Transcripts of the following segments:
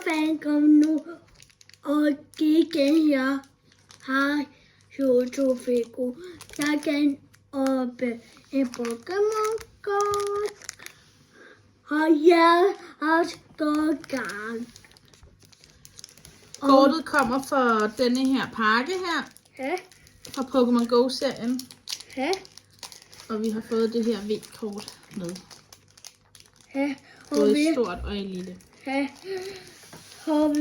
velkommen nu. Og igen, jeg har YouTube. Jeg kan åbne en Pokémon-kort. Og jeg har stået gang. Kortet kommer fra denne her pakke her. Ja. Fra Pokémon Go-serien. Ja. Og vi har fået det her V-kort med. Ja. Både i stort og i lille. Ja. Og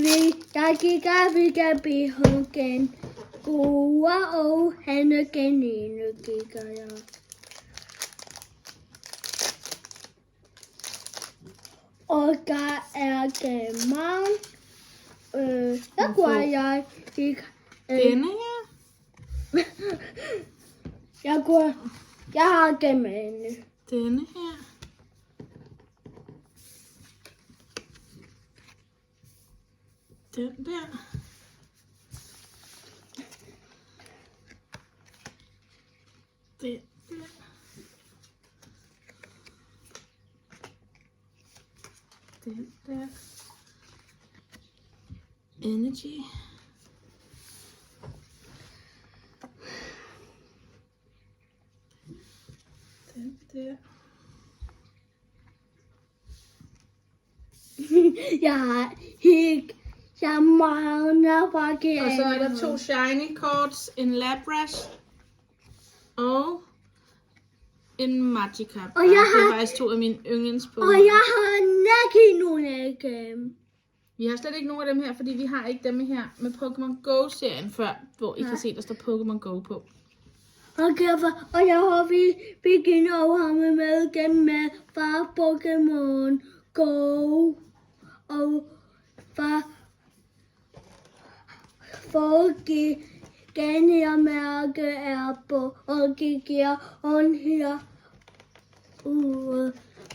jeg kan blive igen. Gode og hende genene kigger jeg. Og der er gemmer. Der går jeg ikke. Denne her? Jeg har gemmer. Denne her? Den der? Den der? Den der? Energy. Den der. Jeg mangler pakke. Og så er der 2 shiny cards, en Lapras og en Magikarp. Og jeg det er har- faktisk 2 af mine yndlingspokémon. Og jeg har ikke nogen af dem. Vi har slet ikke nogen af dem her, fordi vi har ikke dem her med Pokémon Go-serien før, hvor I kan se, der står Pokémon Go på. Og jeg har begyndt at have med gennem med fra Pokémon Go. Og for gerne jeg mærke er på og gik jeg on her.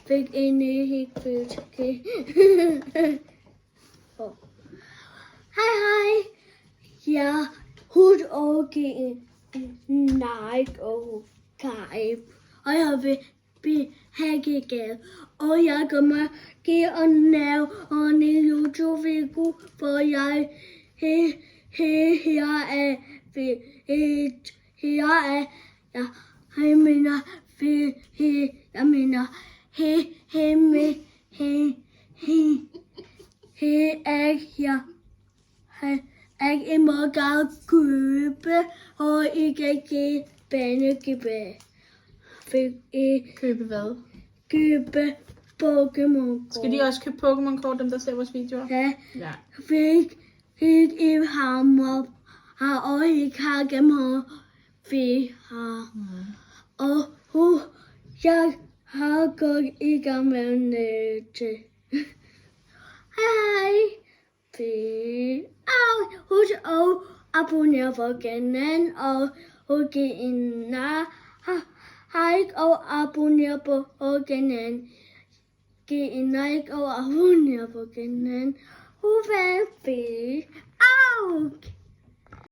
Fik en helt fedt. Hej. Jeg hud og Nike og Kaib. Og jeg vil have gæld. Og jeg kommer give og lave en YouTube-video, hvor jeg her er jeg må gerne købe, og ikke give banegibæ. Købe hvad? Købe Pokémon. Skal de også købe Pokémon-kort, dem der ser vores videoer? Ja. Ja. Fik ikke hammer. Har og ikke har gennem vi har. Og jeg har gået i gang med net. Hej. Husk at abonnere på kanalen og give en like og abonnere på kanalen. Giv en like og abonnere på kanalen. Husk.